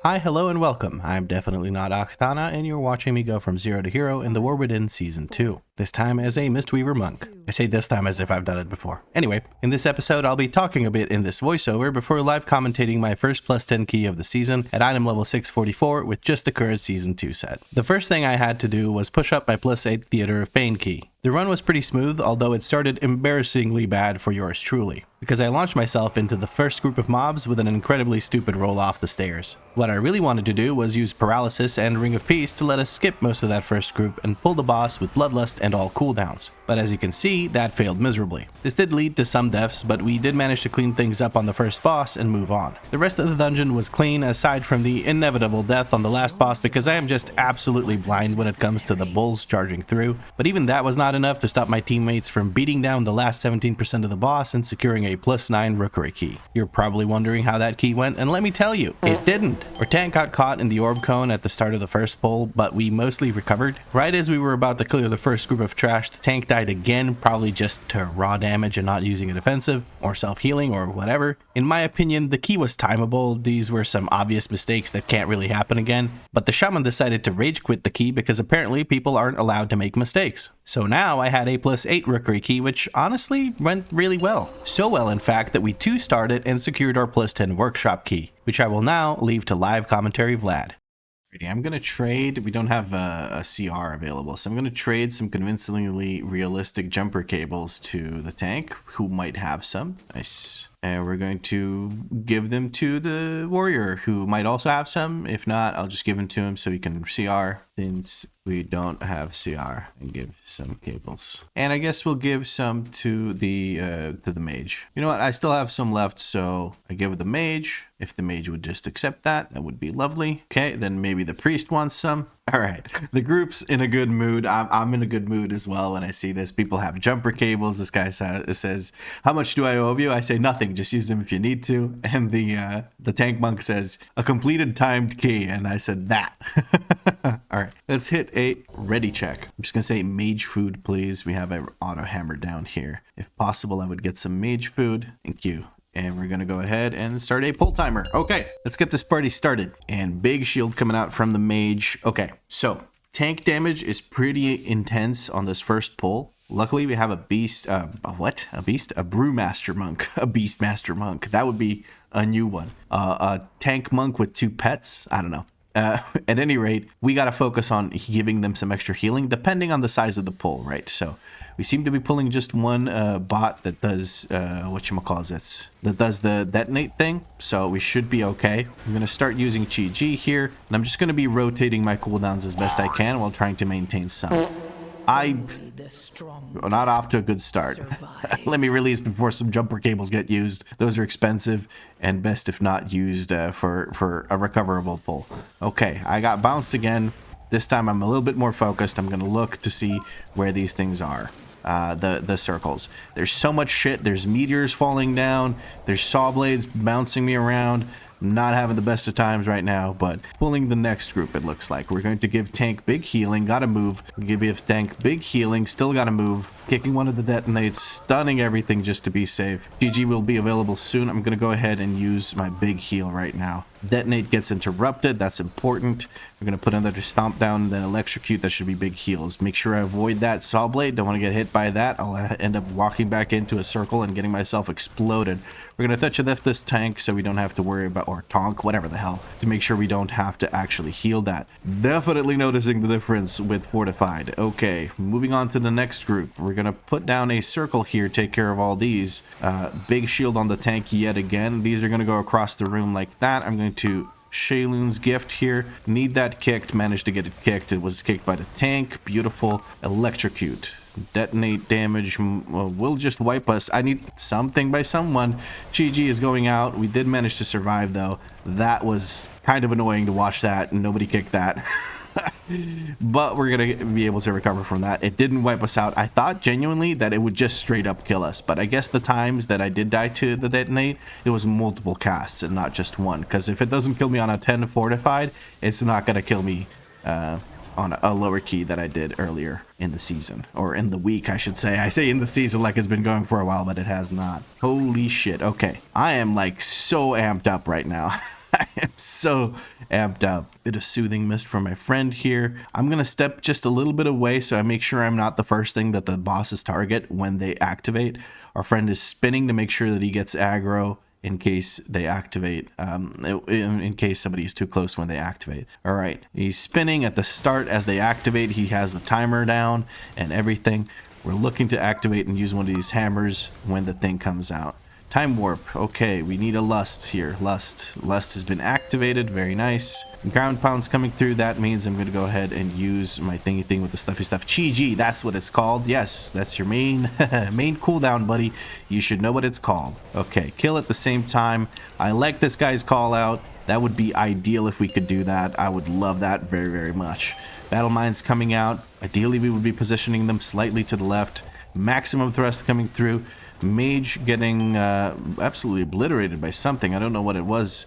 Hi, hello, and welcome. I'm definitely not Akhtana, and you're watching me go from zero to hero in the War Within Season 2. This time as a Mistweaver monk. I say this time as if I've done it before. Anyway, in this episode I'll be talking a bit in this voiceover before live commentating my first plus 10 key of the season at item level 644 with just the current Season 2 set. The first thing I had to do was push up my plus 8 Theater of Pain key. The run was pretty smooth, although it started embarrassingly bad for yours truly, because I launched myself into the first group of mobs with an incredibly stupid roll off the stairs. What I really wanted to do was use Paralysis and Ring of Peace to let us skip most of that first group and pull the boss with Bloodlust and all cooldowns. But as you can see, that failed miserably. This did lead to some deaths, but we did manage to clean things up on the first boss and move on. The rest of the dungeon was clean aside from the inevitable death on the last boss because I am just absolutely blind when it comes to the bulls charging through, but even that was not enough to stop my teammates from beating down the last 17% of the boss and securing a plus 9 rookery key. You're probably wondering how that key went, and let me tell you, it didn't. Our tank got caught in the orb cone at the start of the first pull, but we mostly recovered. Right as we were about to clear the first group of trash, the tank died again, probably just to raw damage and not using a defensive, or self-healing, or whatever. In my opinion, the key was timeable. These were some obvious mistakes that can't really happen again, but the shaman decided to rage quit the key because apparently people aren't allowed to make mistakes. So now I had a plus 8 rookery key, which honestly went really well. So well, in fact, that we 2-starred it and secured our plus 10 workshop key, which I will now leave to live commentary Vlad. I'm going to trade, we don't have a CR available, so I'm going to trade some convincingly realistic jumper cables to the tank, who might have some. Nice. And we're going to give them to the warrior, who might also have some. If not, I'll just give them to him so he can CR, since we don't have CR, and give some cables. And I guess we'll give some to the mage. You know what? I still have some left, so I give the mage. If the mage would just accept that, that would be lovely. Okay, then maybe the priest wants some. All right, the group's in a good mood. I'm in a good mood as well when I see this. People have jumper cables. This guy says, "How much do I owe you?" I say, "Nothing. Just use them if you need to." And the tank monk says, "A completed timed key." And I said, "That." All right, let's hit a ready check. I'm just gonna say mage food, please. We have an auto hammer down here. If possible, I would get some mage food. Thank you. And we're going to go ahead and start a pull timer. Okay, let's get this party started. And big shield coming out from the mage. Okay, so tank damage is pretty intense on this first pull. Luckily, we have a beast. A brewmaster monk. A beastmaster monk. That would be a new one. A tank monk with 2 pets. I don't know. At any rate, we got to focus on giving them some extra healing depending on the size of the pull, right? So we seem to be pulling just one bot that does that does the detonate thing, so we should be okay. I'm going to start using Chi G here, and I'm just going to be rotating my cooldowns as best I can while trying to maintain some. I'm not off to a good start. Let me release before some jumper cables get used. Those are expensive and best if not used for a recoverable pull. Okay, I got bounced again. This time I'm a little bit more focused. I'm going to look to see where these things are. The circles. There's so much shit. There's meteors falling down. There's saw blades bouncing me around. I'm not having the best of times right now, but pulling the next group, it looks like. We're going to give tank big healing, gotta move. Give tank big healing, still gotta move. Kicking one of the detonates, stunning everything just to be safe. GG will be available soon. I'm gonna go ahead and use my big heal right now. Detonate gets interrupted, that's important. We're gonna put another stomp down, then electrocute. That should be big heals. Make sure I avoid that saw blade. Don't want to get hit by that. I'll end up walking back into a circle and getting myself exploded. We're gonna touch lift this tank so we don't have to worry about, or tonk, whatever the hell, to make sure we don't have to actually heal that. Definitely noticing the difference with fortified. Okay, moving on to the next group. We're gonna put down a circle here, take care of all these. Big shield on the tank yet again. These are gonna go across the room like that. I'm going to Shayloon's gift here. Need that kicked. Managed to get it kicked. It was kicked by the tank. Beautiful. Electrocute. Detonate damage will just wipe us. I need something by someone. GG is going out. We did manage to survive though. That was kind of annoying to watch that. Nobody kicked that. But we're gonna be able to recover from that. It didn't wipe us out. I thought genuinely that it would just straight up kill us, but I guess the times that I did die to the detonate, it was multiple casts and not just one, because if it doesn't kill me on a 10 fortified, it's not gonna kill me on a lower key that I did earlier in the season, or in the week, I should say. I say in the season like it's been going for a while, but it has not. Holy shit. Okay. I am like so amped up right now. I am so amped up. Bit of soothing mist from my friend here. I'm going to step just a little bit away so I make sure I'm not the first thing that the bosses target when they activate. Our friend is spinning to make sure that he gets aggro in case they activate, in case somebody is too close when they activate. All right, he's spinning at the start as they activate. He has the timer down and everything. We're looking to activate and use one of these hammers when the thing comes out. Time warp. Okay, we need a lust here. Lust has been activated. Very nice. Ground pounds coming through. That means I'm going to go ahead and use my thingy thing with the stuffy stuff. Chi-Ji, that's what it's called. Yes, that's your main cooldown, buddy. You should know what it's called. Okay, kill at the same time. I like this guy's call out. That would be ideal if we could do that. I would love that very, very much. Battle mines coming out. Ideally, we would be positioning them slightly to the left. Maximum thrust coming through. Mage getting absolutely obliterated by something. I don't know what it was.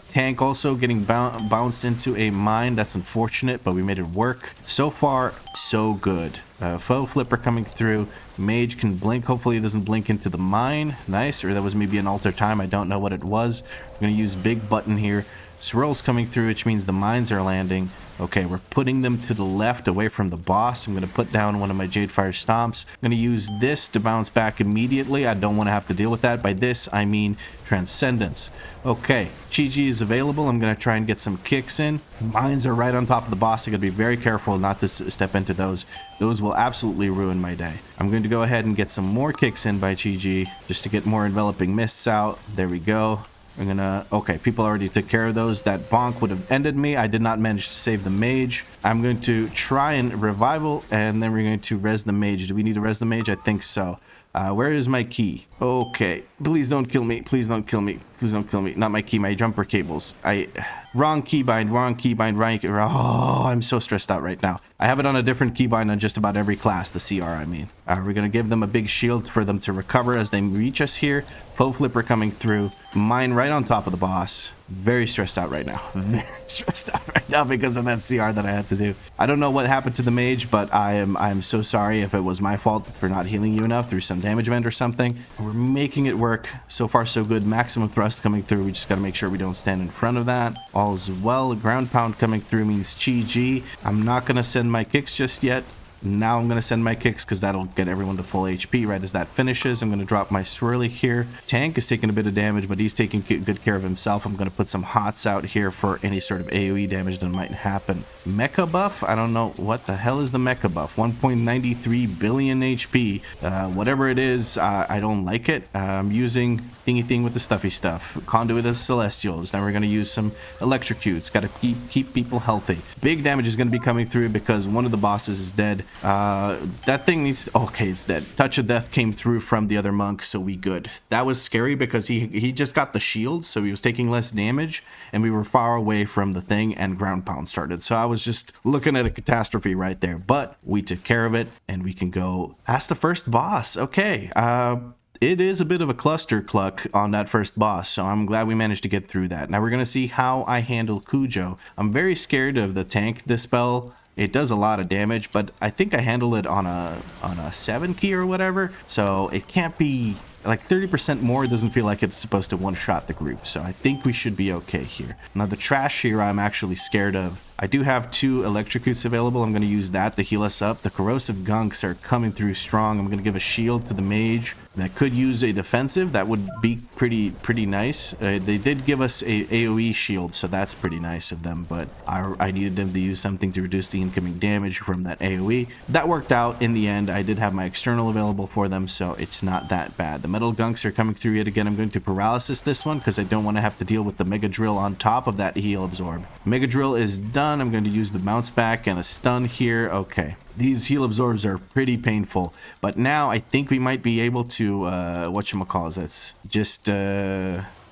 Tank also getting bounced into a mine. That's unfortunate, but we made it work. So far, so good. Foe flipper coming through. Mage can blink. Hopefully it doesn't blink into the mine. Nice. Or that was maybe an alter time. I don't know what it was. I'm going to use big button here. Swirls coming through, which means the mines are landing. Okay, we're putting them to the left away from the boss. I'm going to put down one of my Jadefire Stomps. I'm going to use this to bounce back immediately. I don't want to have to deal with that. By this, I mean Transcendence. Okay, Chi-Ji is available. I'm going to try and get some kicks in. Mines are right on top of the boss. I got to be very careful not to step into those. Those will absolutely ruin my day. I'm going to go ahead and get some more kicks in by Chi-Ji just to get more enveloping mists out. There we go. We're gonna, okay, people already took care of those. That bonk would have ended me. I did not manage to save the mage. I'm going to try and revival, and then we're going to res the mage. Do we need to res the mage? I think so. Where is my key? Okay, please don't kill me. Please don't kill me. Please don't kill me. Not my key, my jumper cables. Wrong keybind, right. Oh, I'm so stressed out right now. I have it on a different keybind on just about every class, the CR, I mean. We're going to give them a big shield for them to recover as they reach us here. Foe flipper coming through. Mine right on top of the boss. Very stressed out right now. Very stressed out right now because of that CR that I had to do. I don't know what happened to the mage, but I'm so sorry if it was my fault for not healing you enough through some damage event or something. We're making it work. So far, so good. Maximum thrust coming through. We just got to make sure we don't stand in front of that. All's well. Ground pound coming through means Chi-Ji. I'm not going to send my kicks just yet. Now I'm going to send my kicks because that'll get everyone to full HP right as that finishes. I'm going to drop my swirly here. Tank is taking a bit of damage, but he's taking good care of himself. I'm going to put some hots out here for any sort of AoE damage that might happen. Mecha buff? I don't know. What the hell is the mecha buff? 1.93 billion HP. Whatever it is, I don't like it. I'm using thingy thing with the stuffy stuff. Conduit of Celestials. Now we're going to use some electrocutes. Got to keep people healthy. Big damage is going to be coming through because one of the bosses is dead. That thing needs... Okay, it's dead. Touch of Death came through from the other monk, so we good. That was scary because he just got the shield, so he was taking less damage, and we were far away from the thing, and ground pound started. So I was just looking at a catastrophe right there. But we took care of it, and we can go past the first boss. Okay, it is a bit of a cluster cluck on that first boss, so I'm glad we managed to get through that. Now we're going to see how I handle Kujo. I'm very scared of the tank dispel. It does a lot of damage, but I think I handle it on a 7 key or whatever, so it can't be like 30% more. It doesn't feel like it's supposed to one-shot the group, so I think we should be okay here. Now the trash here I'm actually scared of. I do have 2 electrocutes available. I'm going to use that to heal us up. The corrosive gunks are coming through strong. I'm going to give a shield to the mage. That could use a defensive. That would be pretty nice. They did give us a AoE shield, so that's pretty nice of them, but I needed them to use something to reduce the incoming damage from that AoE. That worked out in the end. I did have my external available for them, so it's not that bad. The metal gunks are coming through yet again. I'm going to paralysis this one because I don't want to have to deal with the mega drill on top of that heal absorb. Mega drill is done. I'm going to use the bounce back and a stun here. Okay. These heal absorbs are pretty painful, but now I think we might be able to, whatchamacallit, that's just,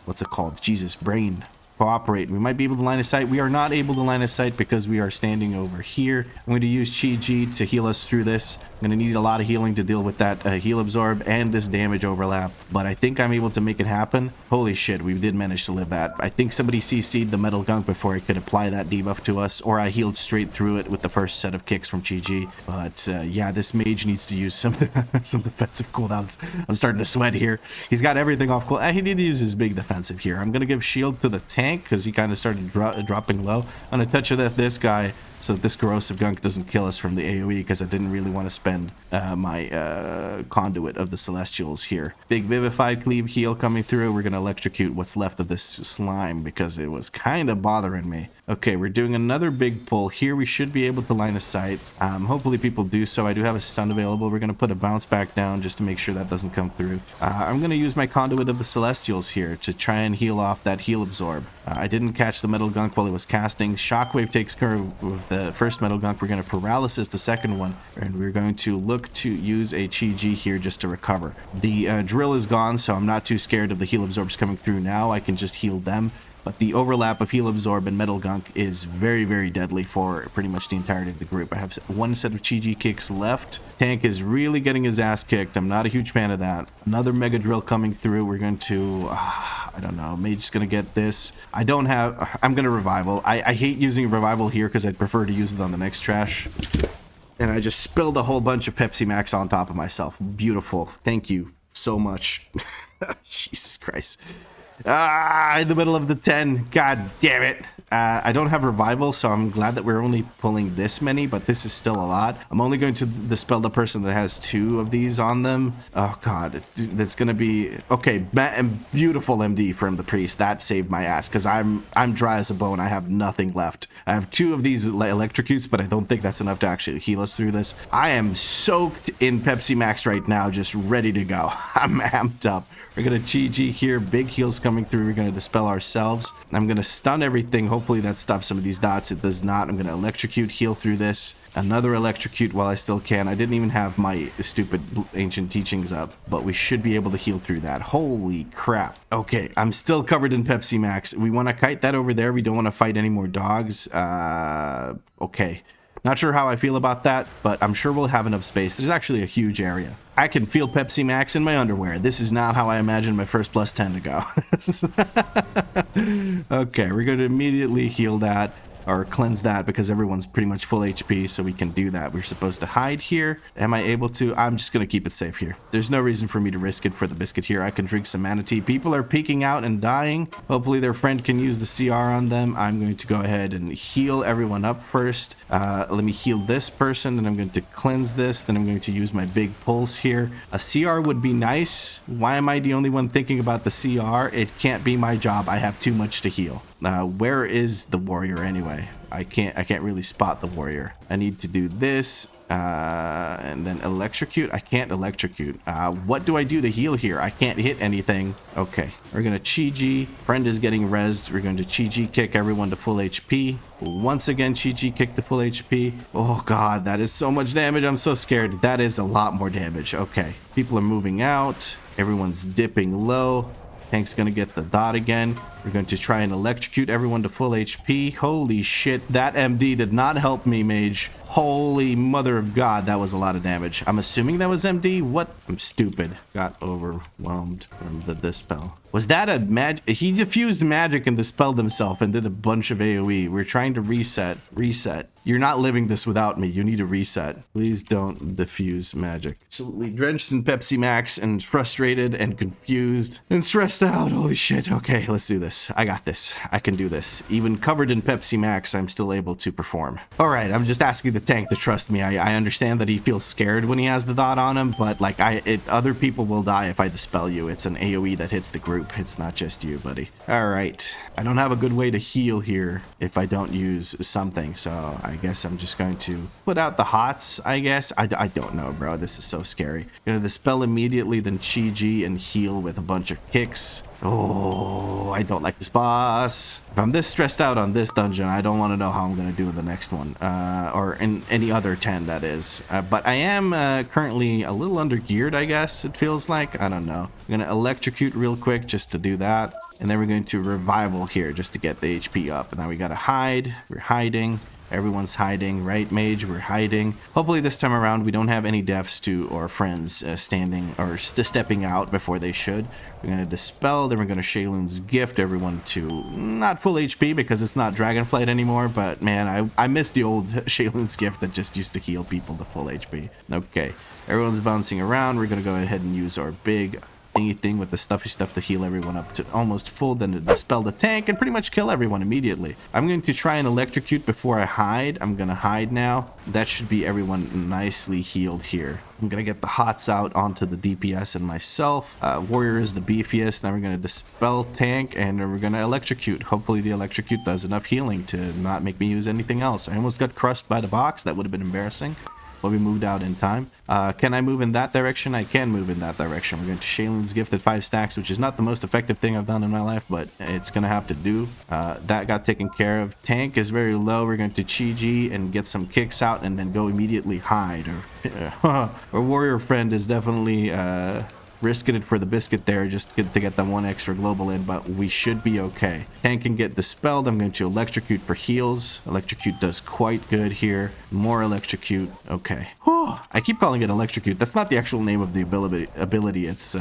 what's it called? Jesus, brain cooperate. We might be able to line of sight. We are not able to line of sight because we are standing over here. I'm going to use Chi Ji to heal us through this. I'm going to need a lot of healing to deal with that heal absorb and this damage overlap, but I think I'm able to make it happen. Holy shit, we did manage to live that. I think somebody CC'd the metal gunk before I could apply that debuff to us, or I healed straight through it with the first set of kicks from Chi Ji. But yeah, this mage needs to use some some defensive cooldowns. I'm starting to sweat here. He's got everything off cool. He did use his big defensive here. I'm going to give shield to the tank because he kind of started dropping low. I'm going to touch this guy so that this corrosive gunk doesn't kill us from the AoE, because I didn't really want to spend my conduit of the Celestials here. Big Vivified Cleave heal coming through. We're going to electrocute what's left of this slime because it was kind of bothering me. Okay, we're doing another big pull. Here we should be able to line of sight. Hopefully people do so. I do have a stun available. We're going to put a bounce back down just to make sure that doesn't come through. I'm going to use my conduit of the Celestials here to try and heal off that heal absorb. I didn't catch the metal gunk while it was casting. Shockwave takes care of the first metal gunk. We're going to paralysis the second one, and we're going to look to use a Chi Ji here just to recover. The drill is gone, so I'm not too scared of the heal absorbs coming through now. I can just heal them. But the overlap of heal absorb and metal gunk is very, very deadly for pretty much the entirety of the group. I have one set of Chi Ji kicks left. Tank is really getting his ass kicked. I'm not a huge fan of that. Another mega drill coming through. We're going to I don't know, Mage is gonna get this. I'm gonna revival. I hate using revival here because I'd prefer to use it on the next trash. And I just spilled a whole bunch of Pepsi Max on top of myself. Beautiful. Thank you so much. Jesus Christ. In the middle of the 10. God damn it. I don't have revival, so I'm glad that we're only pulling this many, but this is still a lot. I'm only going to dispel the person that has 2 of these on them. Oh god, that's gonna be okay. Beautiful MD from the priest. That saved my ass because I'm dry as a bone. I have nothing left. I have 2 of these electrocutes, but I don't think that's enough to actually heal us through this. I am soaked in Pepsi Max right now, just ready to go. I'm amped up. We're gonna Chi Ji here. Big heals coming through. We're gonna dispel ourselves. I'm gonna stun everything. Hopefully that stops some of these dots. It does not. I'm gonna electrocute, heal through this. Another electrocute while I still can. I didn't even have my stupid ancient teachings up, but we should be able to heal through that. Holy crap. Okay, I'm still covered in Pepsi Max. We want to kite that over there. We don't want to fight any more dogs. Okay. Not sure how I feel about that, but I'm sure we'll have enough space. There's actually a huge area. I can feel Pepsi Max in my underwear. This is not how I imagined my first plus 10 to go. Okay, we're going to immediately heal that. Or cleanse that because everyone's pretty much full HP, so we can do that. We're supposed to hide here. Am I able to? I'm just going to keep it safe here. There's no reason for me to risk it for the biscuit here. I can drink some mana tea. People are peeking out and dying. Hopefully their friend can use the CR on them. I'm going to go ahead and heal everyone up first. Let me heal this person, and I'm going to cleanse this. Then I'm going to use my big pulse here. A CR would be nice. Why am I the only one thinking about the CR? It can't be my job. I have too much to heal. Where is the warrior anyway? I can't really spot the warrior. I need to do this and then electrocute. I can't electrocute. What do I do to heal here? I can't hit anything. Okay, we're gonna Chi Ji. Friend is getting rezzed. We're going to Chi Ji kick everyone to full HP. Once again, Chi Ji kick to full HP. Oh god, that is so much damage. I'm so scared. That is a lot more damage. Okay, people are moving out. Everyone's dipping low. Tank's gonna get the dot again. We're going to try and electrocute everyone to full HP. Holy shit, that MD did not help me, mage. Holy mother of god, that was a lot of damage. I'm assuming that was MD. What? I'm stupid. Got overwhelmed from the dispel. Was that a magic? He diffused magic and dispelled himself and did a bunch of AoE. We're trying to reset. Reset. You're not living this without me. You need to reset. Please don't diffuse magic. Absolutely drenched in Pepsi Max and frustrated and confused and stressed out. Holy shit. Okay, let's do this. I got this. I can do this. Even covered in Pepsi Max, I'm still able to perform. All right, I'm just asking the tank to trust me. I understand that he feels scared when he has the dot on him, but like other people will die if I dispel you. It's an AoE that hits the group. It's not just you, buddy. All right. I don't have a good way to heal here if I don't use something, so I guess I'm just going to put out the hots, I guess. I don't know, bro. This is so scary. Gonna dispel immediately, then Chi Ji and heal with a bunch of kicks. Oh, I don't like this boss. If I'm this stressed out on this dungeon, I don't want to know how I'm going to do in the next one. Or in any other 10, that is. But I am currently a little under geared, I guess, it feels like. I don't know. I'm going to electrocute real quick just to do that. And then we're going to revival here just to get the HP up. And now we gotta hide. We're hiding. Everyone's hiding, right, Mage? We're hiding. Hopefully this time around we don't have any deaths to our friends standing or stepping out before they should. We're going to Dispel, then we're going to Shaylun's Gift everyone to not full HP because it's not Dragonflight anymore, but man, I miss the old Shaylun's Gift that just used to heal people to full HP. Okay, everyone's bouncing around. We're going to go ahead and use our big thingy thing with the stuffy stuff to heal everyone up to almost full, then to dispel the tank and pretty much kill everyone immediately. I'm going to try and electrocute before I hide. I'm gonna hide now. That should be everyone nicely healed here. I'm gonna get the hots out onto the DPS and myself. Warrior is the beefiest. Now we're gonna dispel tank and we're gonna electrocute. Hopefully the electrocute does enough healing to not make me use anything else. I almost got crushed by the box. That would have been embarrassing. Well, we moved out in time. Can I move in that direction? I can move in that direction. We're going to Shaylun's Gift at 5 stacks, which is not the most effective thing I've done in my life, but it's going to have to do. That got taken care of. Tank is very low. We're going to Chi-Ji and get some kicks out and then go immediately hide. Our warrior friend is definitely risking it for the biscuit there just to get that one extra global in, but we should be okay. Tank can get dispelled. I'm going to electrocute for heals. Electrocute does quite good here. More electrocute. Okay. I keep calling it electrocute. That's not the actual name of the ability. It's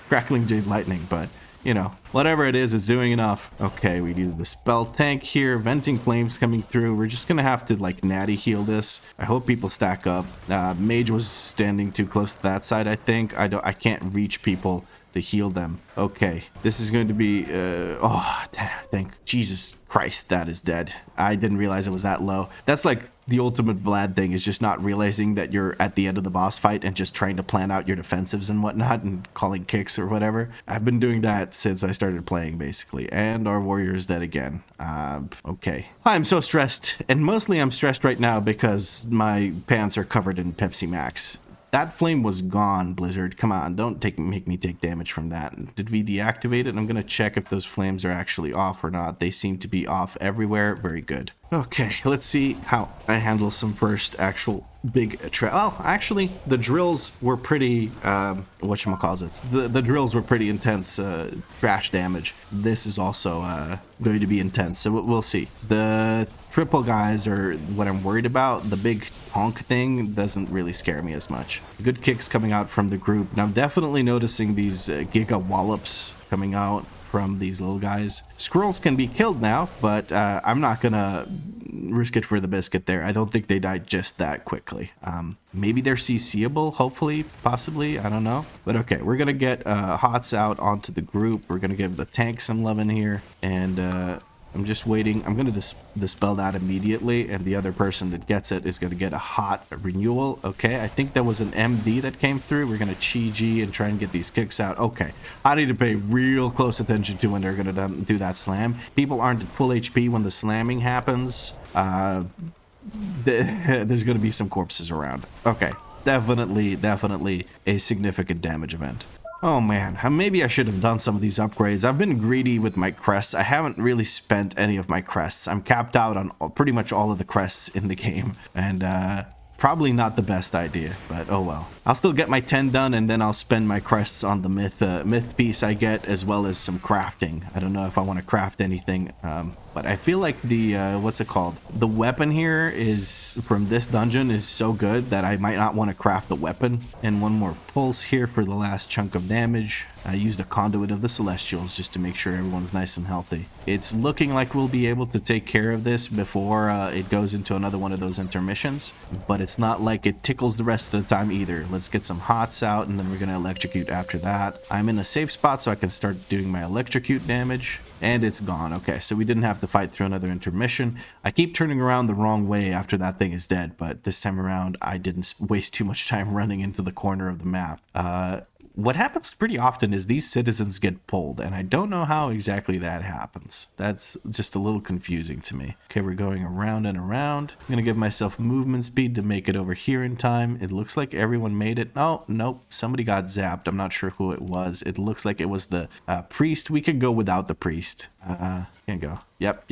crackling jade lightning, but you know, whatever it is, it's doing enough. Okay, we do the spell tank here. Venting flames coming through. We're just gonna have to like natty heal this. I hope people stack up. Mage was standing too close to that side, I think. I can't reach people to heal them. Okay, this is going to be thank Jesus Christ, that is dead. I didn't realize it was that low. That's like the ultimate Vlad thing, is just not realizing that you're at the end of the boss fight and just trying to plan out your defensives and whatnot and calling kicks or whatever. I've been doing that since I started playing, basically. And our warrior is dead again. Okay. I'm so stressed, and mostly I'm stressed right now because my pants are covered in Pepsi Max. That flame was gone, Blizzard. Come on, don't make me take damage from that. Did we deactivate it? I'm going to check if those flames are actually off or not. They seem to be off everywhere. Very good. Okay, let's see how I handle some first actual big well, actually, the drills were pretty, whatchamacallit. The drills were pretty intense trash damage. This is also going to be intense, so we'll see. The triple guys are what I'm worried about. The big honk thing doesn't really scare me as much. Good kicks coming out from the group. Now, I'm definitely noticing these giga wallops coming out from these little guys. Squirrels can be killed now, but I'm not gonna risk it for the biscuit there. I don't think they died just that quickly. Maybe they're CCable, hopefully, possibly, I don't know. But okay, we're gonna get Hots out onto the group. We're gonna give the tank some love in here, and I'm just waiting. I'm going to dispel that immediately, and the other person that gets it is going to get a hot renewal. Okay, I think that was an MD that came through. We're going to Chi-Ji and try and get these kicks out. Okay, I need to pay real close attention to when they're going to do that slam. People aren't at full HP when the slamming happens. There's going to be some corpses around. Okay, definitely a significant damage event. Oh man, maybe I should have done some of these upgrades. I've been greedy with my crests. I haven't really spent any of my crests. I'm capped out on pretty much all of the crests in the game, and probably not the best idea, but oh well. I'll still get my 10 done, and then I'll spend my crests on the myth piece I get, as well as some crafting. I don't know if I want to craft anything, but I feel like the what's it called? The weapon here is from this dungeon is so good that I might not want to craft the weapon. And one more pulse here for the last chunk of damage. I used a conduit of the Celestials just to make sure everyone's nice and healthy. It's looking like we'll be able to take care of this before it goes into another one of those intermissions, but it's not like it tickles the rest of the time either. Let's get some hots out, and then we're going to electrocute after that. I'm in a safe spot so I can start doing my electrocute damage. And it's gone. Okay, so we didn't have to fight through another intermission. I keep turning around the wrong way after that thing is dead, but this time around I didn't waste too much time running into the corner of the map. What happens pretty often is these citizens get pulled, and I don't know how exactly that happens. That's just a little confusing to me. Okay, we're going around and around. I'm gonna give myself movement speed to make it over here in time. It looks like everyone made it. Oh, nope, somebody got zapped. I'm not sure who it was. It looks like it was the priest. We could go without the priest. Can't go. Yep.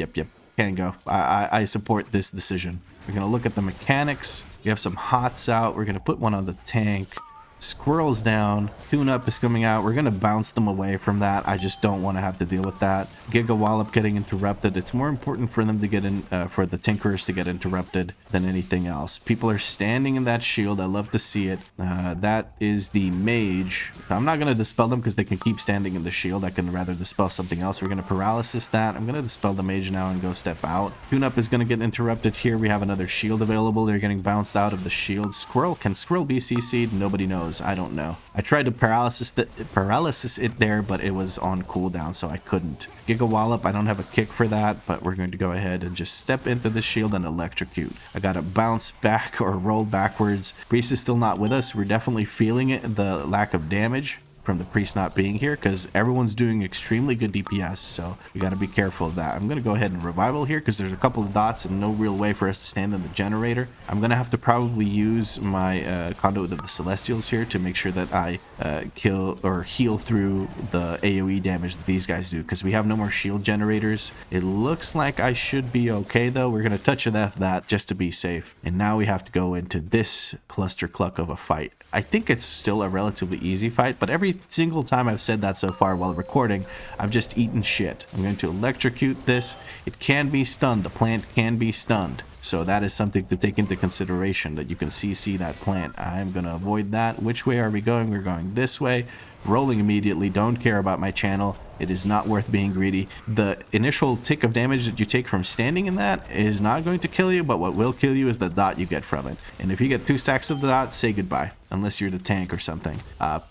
Can't go. I support this decision. We're gonna look at the mechanics. We have some hots out. We're gonna put one on the tank. Squirrel's down. Tune-up is coming out. We're going to bounce them away from that. I just don't want to have to deal with that. Giga Wallop getting interrupted. It's more important for them to get in, for the Tinkerers to get interrupted than anything else. People are standing in that shield. I love to see it. That is the mage. I'm not going to dispel them because they can keep standing in the shield. I can rather dispel something else. We're going to paralysis that. I'm going to dispel the mage now and go step out. Tune-up is going to get interrupted here. We have another shield available. They're getting bounced out of the shield. Squirrel, can Squirrel be CC'd? Nobody knows. I don't know. I tried to paralysis it there, but it was on cooldown, so I couldn't. Giga Wallop, I don't have a kick for that, but we're going to go ahead and just step into the shield and electrocute. I gotta bounce back or roll backwards. Priest is still not with us. We're definitely feeling it, the lack of damage from the priest not being here, because everyone's doing extremely good DPS, so we got to be careful of that. I'm going to go ahead and revival here because there's a couple of dots and no real way for us to stand in the generator. I'm going to have to probably use my conduit of the celestials here to make sure that I kill or heal through the AoE damage that these guys do, because we have no more shield generators. It looks like I should be okay though. We're going to touch of that just to be safe, and now we have to go into this cluster cluck of a fight. I think it's still a relatively easy fight, but every single time I've said that so far while recording, I've just eaten shit. I'm going to electrocute this. It can be stunned. The plant can be stunned. So that is something to take into consideration, that you can CC that plant. I'm going to avoid that. Which way are we going? We're going this way. Rolling immediately. Don't care about my channel. It is not worth being greedy. The initial tick of damage that you take from standing in that is not going to kill you, but what will kill you is the dot you get from it. And if you get 2 stacks of the dot, say goodbye, unless you're the tank or something.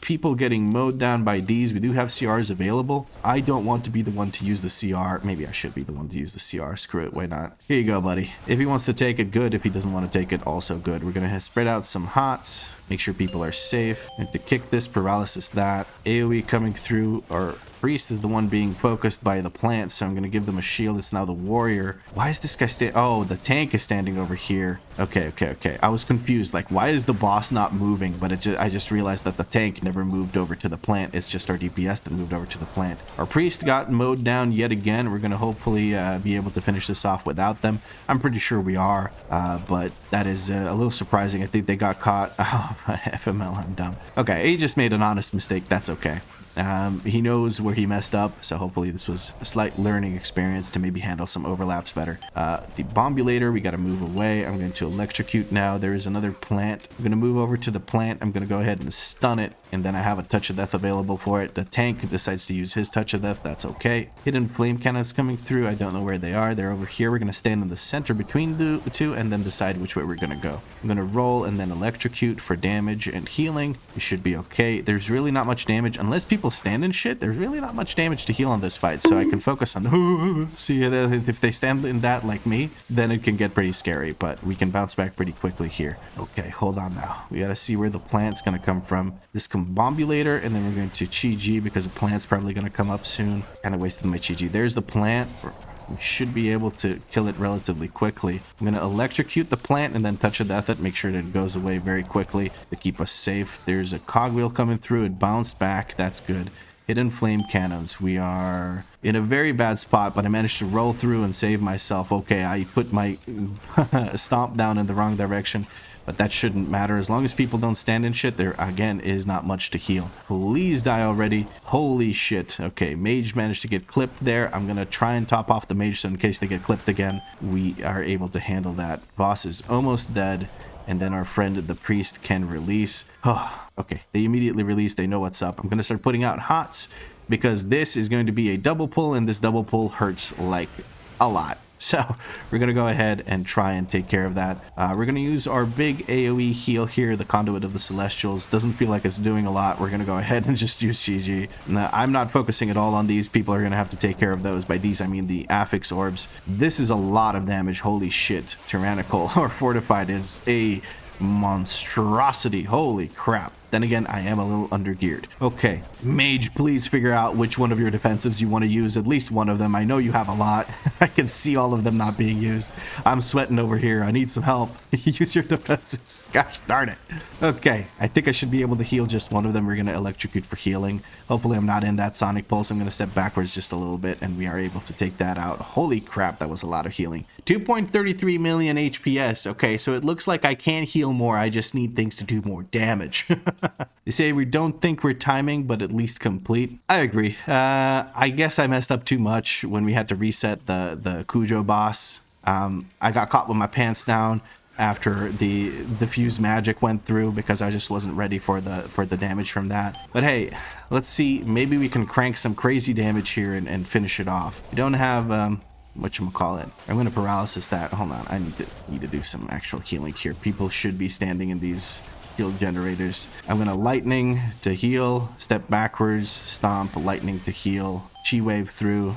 People getting mowed down by these. We do have CRs available. I don't want to be the one to use the CR. Maybe I should be the one to use the CR. Screw it. Why not? Here you go, buddy. If he wants to take it, good. If he doesn't want to take it, also good. We're going to spread out some hots. Make sure people are safe. And to kick this, paralysis that. AoE coming through, or priest is the one being focused by the plant, so I'm going to give them a shield. It's now the warrior. Why is this guy oh, the tank is standing over here. Okay. I was confused. Like, why is the boss not moving? But I just realized that the tank never moved over to the plant. It's just our DPS that moved over to the plant. Our priest got mowed down yet again. We're going to hopefully be able to finish this off without them. I'm pretty sure we are, but that is a little surprising. I think they got caught. Oh, FML, I'm dumb. Okay, he just made an honest mistake. That's okay. He knows where he messed up, so hopefully this was a slight learning experience to maybe handle some overlaps better. The bombulator, we got to move away. I'm going to electrocute now. There is another plant. I'm going to move over to the plant. I'm going to go ahead and stun it, and then I have a touch of death available for it. The tank decides to use his touch of death. That's okay. Hidden flame cannons coming through. I don't know where they are. They're over here. We're going to stand in the center between the two and then decide which way we're going to go. I'm going to roll and then electrocute for damage and healing. We should be okay. There's really not much damage unless people stand in shit. There's really not much damage to heal on this fight, so I can focus on see if they stand in that like me, then it can get pretty scary, but we can bounce back pretty quickly here. Okay, hold on now. We gotta see where the plant's gonna come from. This combobulator, and then we're going to Chi-G because the plant's probably gonna come up soon. Kind of wasted my Chi-G. There's the plant. We should be able to kill it relatively quickly. I'm going to electrocute the plant and then touch of death it. Make sure that it goes away very quickly to keep us safe. There's a cogwheel coming through. It bounced back. That's good. Hidden flame cannons. We are in a very bad spot, but I managed to roll through and save myself. Okay, I put my stomp down in the wrong direction, but that shouldn't matter. As long as people don't stand in shit, there again is not much to heal. Please die already. Holy shit. Okay, mage managed to get clipped there. I'm gonna try and top off the mage so in case they get clipped again, we are able to handle that. Boss is almost dead, and then our friend the priest can release. Oh, okay, they immediately release. They know what's up. I'm gonna start putting out hots because this is going to be a double pull, and this double pull hurts like a lot. So we're going to go ahead and try and take care of that. We're going to use our big AoE heal here, the Conduit of the Celestials. Doesn't feel like it's doing a lot. We're going to go ahead and just use GG. Now, I'm not focusing at all on these. People are going to have to take care of those. By these, I mean the Affix Orbs. This is a lot of damage. Holy shit. Tyrannical or Fortified is a monstrosity. Holy crap. Then again, I am a little undergeared. Okay, mage, please figure out which one of your defensives you want to use. At least one of them. I know you have a lot. I can see all of them not being used. I'm sweating over here. I need some help. Use your defensives. Gosh darn it. Okay, I think I should be able to heal just one of them. We're going to electrocute for healing. Hopefully I'm not in that Sonic Pulse. I'm going to step backwards just a little bit, and we are able to take that out. Holy crap, that was a lot of healing. 2.33 million HPS. Okay, so it looks like I can heal more. I just need things to do more damage. They say we don't think we're timing, but at least complete. I agree. I guess I messed up too much when we had to reset the Kujo boss. I got caught with my pants down after the fuse magic went through because I just wasn't ready for the damage from that. But hey, let's see. Maybe we can crank some crazy damage here and finish it off. We don't have whatchamacallit. I'm gonna paralysis that. Hold on, I need to do some actual healing here. People should be standing in these heal generators. I'm gonna lightning to heal, step backwards, stomp, lightning to heal, chi wave through.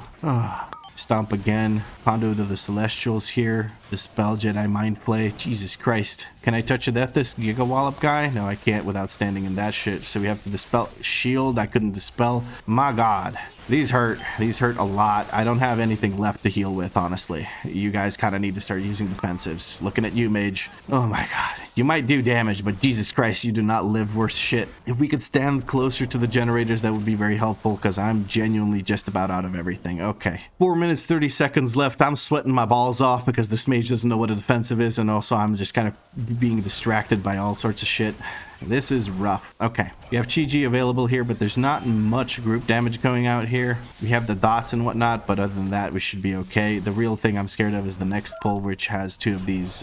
Stomp again. Conduit of the Celestials here. Dispel Jedi Mind Flay. Jesus Christ. Can I touch a death this Giga Wallop guy? No, I can't without standing in that shit. So we have to dispel. Shield, I couldn't dispel. My God. These hurt. These hurt a lot. I don't have anything left to heal with, honestly. You guys kind of need to start using defensives. Looking at you, mage. Oh my God. You might do damage, but Jesus Christ, you do not live worth shit. If we could stand closer to the generators, that would be very helpful because I'm genuinely just about out of everything. Okay. 4 minutes, 30 seconds left. I'm sweating my balls off because this mage doesn't know what a defensive is, and also I'm just kind of being distracted by all sorts of shit. This is rough. Okay, we have Chi-Ji available here, but there's not much group damage going out here. We have the dots and whatnot, but other than that, we should be okay. The real thing I'm scared of is the next pull, which has two of these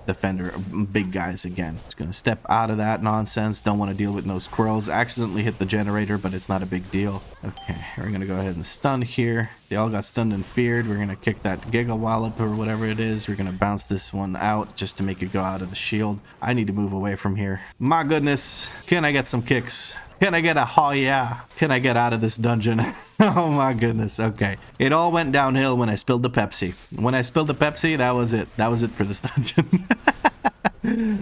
defender big guys again. Just gonna step out of that nonsense. Don't want to deal with no squirrels. Accidentally hit the generator, but it's not a big deal. Okay, we're gonna go ahead and stun here. They all got stunned and feared. We're gonna kick that Giga Wallop or whatever it is. We're gonna bounce this one out just to make it go out of the shield. I need to move away from here. My goodness, can I get some kicks? Can I get a oh yeah? Can I get out of this dungeon? Oh my goodness. Okay, it all went downhill when I spilled the Pepsi. When I spilled the Pepsi, that was it. That was it for this dungeon.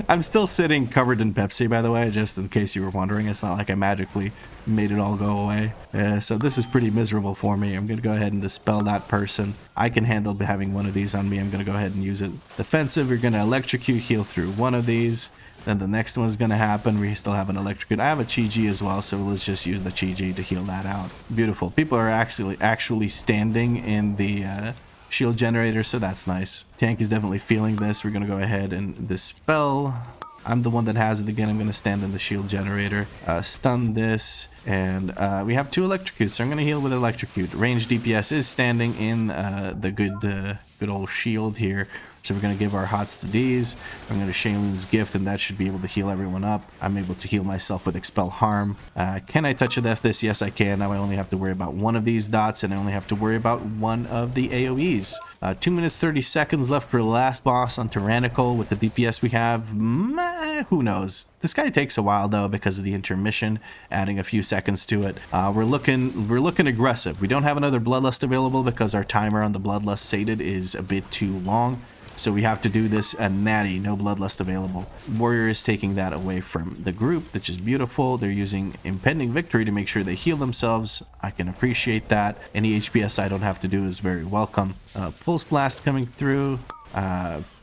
I'm still sitting covered in Pepsi, by the way, just in case you were wondering. It's not like I magically made it all go away. So this is pretty miserable for me. I'm gonna go ahead and dispel that person. I can handle having one of these on me. I'm gonna go ahead and use it. Defensive, you're gonna electrocute, heal through one of these. Then the next one's gonna happen. We still have an electrocute. I have a Chi-Ji as well, so let's just use the Chi-Ji to heal that out. Beautiful. People are actually standing in the shield generator, so that's nice. Tank is definitely feeling this. We're gonna go ahead and dispel. I'm the one that has it again. I'm gonna stand in the shield generator, stun this, and we have two electrocutes, so I'm gonna heal with electrocute. Range DPS is standing in the good old shield here. So we're going to give our hots to these. I'm going to Shaylin's gift, and that should be able to heal everyone up. I'm able to heal myself with Expel Harm. Can I touch a death this? Yes, I can. Now I only have to worry about one of these dots, and I only have to worry about one of the AoEs. 2 minutes, 30 seconds left for the last boss on Tyrannical. With the DPS we have, who knows? This guy takes a while, though, because of the intermission, adding a few seconds to it. We're looking aggressive. We don't have another Bloodlust available because our timer on the Bloodlust sated is a bit too long. So we have to do this natty, no Bloodlust available. Warrior is taking that away from the group, which is beautiful. They're using Impending Victory to make sure they heal themselves. I can appreciate that. Any HPS I don't have to do is very welcome. Pulse Blast coming through.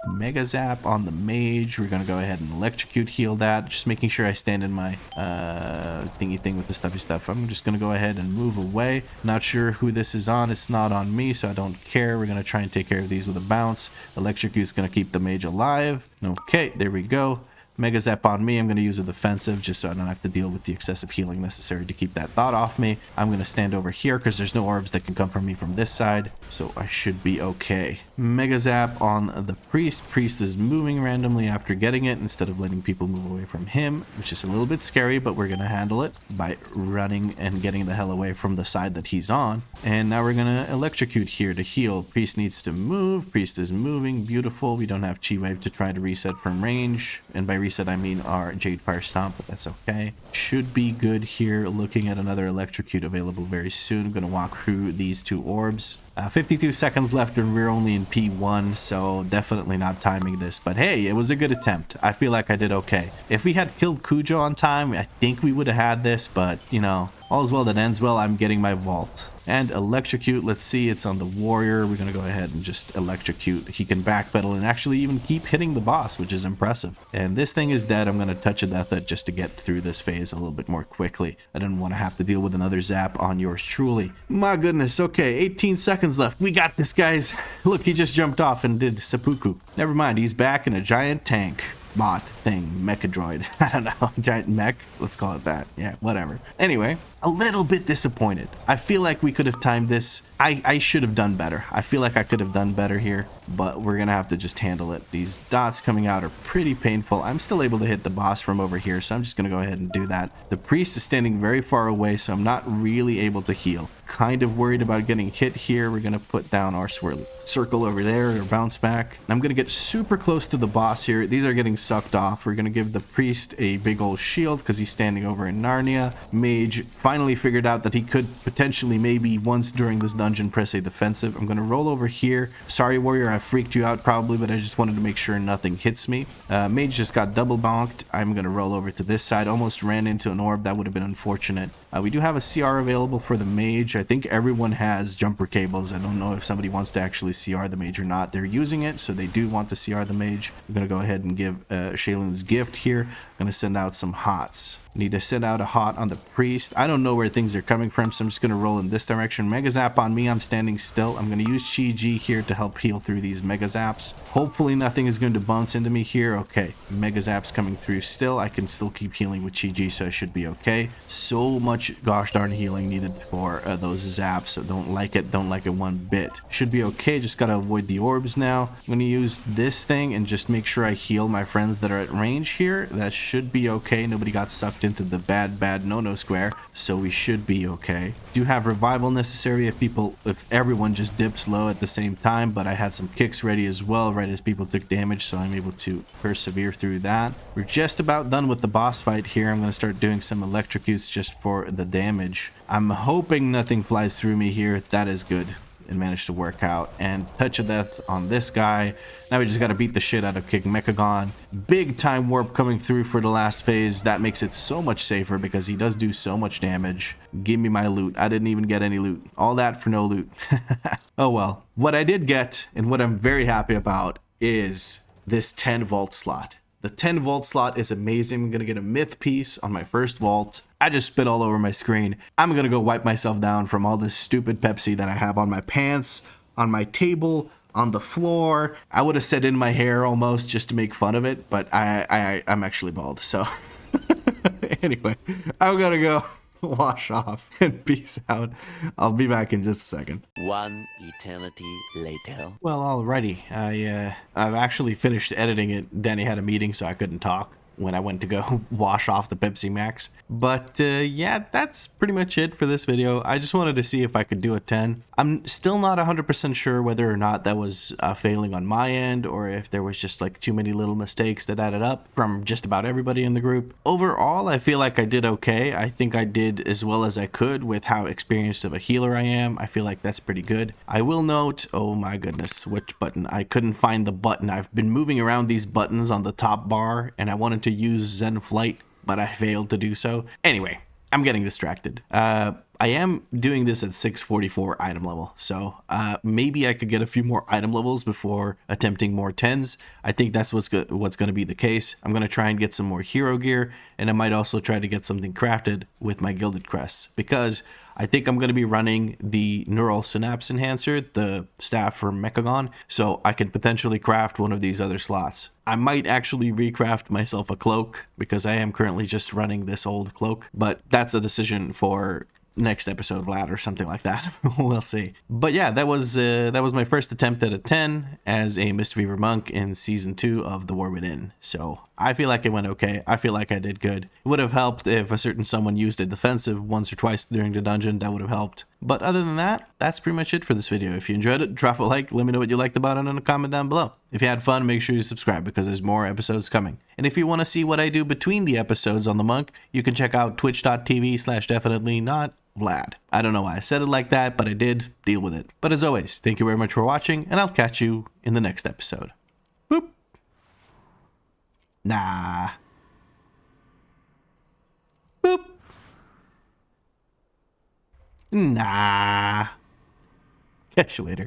Mega Zap on the mage. We're gonna go ahead and electrocute heal that, just making sure I stand in my thingy thing with the stuffy stuff. I'm just gonna go ahead and move away. Not sure who this is on. It's not on me, so I don't care. We're gonna try and take care of these with a bounce. Electrocute's gonna keep the mage alive. Okay, there we go. Mega Zap on me. I'm going to use a defensive just so I don't have to deal with the excessive healing necessary to keep that thought off me. I'm going to stand over here because there's no orbs that can come from me from this side, so I should be okay. Mega Zap on the priest. Priest is moving randomly after getting it instead of letting people move away from him, which is a little bit scary, but we're going to handle it by running and getting the hell away from the side that he's on. And now we're going to electrocute here to heal. Priest needs to move. Priest is moving. Beautiful. We don't have Chi Wave to try to reset from range, and by reset I mean our Jade Fire Stomp, but that's okay. Should be good here. Looking at another electrocute available very soon. I'm gonna walk through these two orbs. 52 seconds left and we're only in P1, so definitely not timing this, but hey, it was a good attempt. I feel like I did okay. If we had killed Kujo on time, I think we would have had this, but you know, all's well that ends well. I'm getting my vault. And electrocute, let's see, it's on the warrior. We're gonna go ahead and just electrocute. He can backpedal and actually even keep hitting the boss, which is impressive. And this thing is dead. I'm gonna touch a death just to get through this phase a little bit more quickly. I didn't want to have to deal with another zap on yours truly. My goodness, okay, 18 seconds left. We got this, guys. Look, he just jumped off and did seppuku. Never mind, he's back in a giant tank. bot thing, mechadroid. I don't know, giant mech, let's call it that. Yeah, whatever. Anyway, a little bit disappointed. I feel like we could have timed this. I should have done better. I feel like I could have done better here, but we're gonna have to just handle it. These dots coming out are pretty painful. I'm still able to hit the boss from over here, so I'm just gonna go ahead and do that. The priest is standing very far away, so I'm not really able to heal. Kind of worried about getting hit here. We're gonna put down our swirly circle over there, or bounce back. And I'm gonna get super close to the boss here. These are getting sucked off. We're gonna give the priest a big old shield because he's standing over in Narnia. Mage finally figured out that he could potentially, maybe once during this dungeon, press a defensive. I'm gonna roll over here. Sorry, warrior, I freaked you out probably, but I just wanted to make sure nothing hits me. Mage just got double bonked. I'm gonna roll over to this side. Almost ran into an orb. That would have been unfortunate. We do have a CR available for the mage. I think everyone has jumper cables. I don't know if somebody wants to actually CR the mage or not. They're using it, so they do want to CR the mage. I'm gonna go ahead and give Shaylun's gift here. I'm gonna send out some hots. Need to send out a hot on the priest. I don't know where things are coming from, so I'm just gonna roll in this direction. Mega zap on me. I'm standing still. I'm gonna use Chi G here to help heal through these mega zaps. Hopefully nothing is going to bounce into me here. Okay, mega zaps coming through still. I can still keep healing with Chi G, so I should be okay. So much gosh darn healing needed for those zaps. So don't like it one bit. Should be okay. Just gotta avoid the orbs now. I'm gonna use this thing and just make sure I heal my friends that are at range here. That should be okay. Nobody got sucked into the bad no square, so we should be okay. Do have revival necessary if everyone just dips low at the same time, but I had some kicks ready as well right as people took damage, so I'm able to persevere through that. We're just about done with the boss fight here. I'm going to start doing some electrocutes just for the damage. I'm hoping nothing flies through me here. That is good. It managed to work out. And touch of death on this guy. Now we just got to beat the shit out of King Mechagon. Big time warp coming through for the last phase. That makes it so much safer because he does do so much damage. Give me my loot. I didn't even get any loot. All that for no loot. Oh well. What I did get, and what I'm very happy about, is this 10 vault slot. The 10 vault slot is amazing. I'm going to get a myth piece on my first vault. I just spit all over my screen. I'm going to go wipe myself down from all this stupid Pepsi that I have on my pants, on my table, on the floor. I would have said in my hair almost just to make fun of it, but I'm actually bald. So anyway, I'm going to go wash off and peace out. I'll be back in just a second. One eternity later. Well, alrighty. I've actually finished editing it. Danny had a meeting, so I couldn't talk when I went to go wash off the Pepsi Max. But yeah, that's pretty much it for this video. I just wanted to see if I could do a 10. I'm still not 100% sure whether or not that was failing on my end, or if there was just like too many little mistakes that added up from just about everybody in the group. Overall, I feel like I did okay. I think I did as well as I could with how experienced of a healer I am. I feel like that's pretty good. I will note, oh my goodness, which button? I couldn't find the button. I've been moving around these buttons on the top bar, and I wanted to use Zen Flight, but I failed to do so. Anyway, I'm getting distracted. I am doing this at 644 item level, so maybe I could get a few more item levels before attempting more 10s. I think that's what's going to be the case. I'm going to try and get some more hero gear, and I might also try to get something crafted with my gilded crests, because I think I'm going to be running the neural synapse enhancer, the staff from Mechagon, so I can potentially craft one of these other slots. I might actually recraft myself a cloak, because I am currently just running this old cloak, but that's a decision for next episode, Vlad, or something like that. We'll see. But yeah, that was my first attempt at a 10 as a Mistweaver monk in season 2 of The War Within. So I feel like it went okay. I feel like I did good. It would have helped if a certain someone used a defensive once or twice during the dungeon. That would have helped. But other than that, that's pretty much it for this video. If you enjoyed it, drop a like, let me know what you liked about it in a comment down below. If you had fun, make sure you subscribe because there's more episodes coming. And if you want to see what I do between the episodes on the monk, you can check out twitch.tv/definitely Vlad. I don't know why I said it like that, but I did. Deal with it. But as always, thank you very much for watching, and I'll catch you in the next episode. Boop. Nah. Boop. Nah. Catch you later.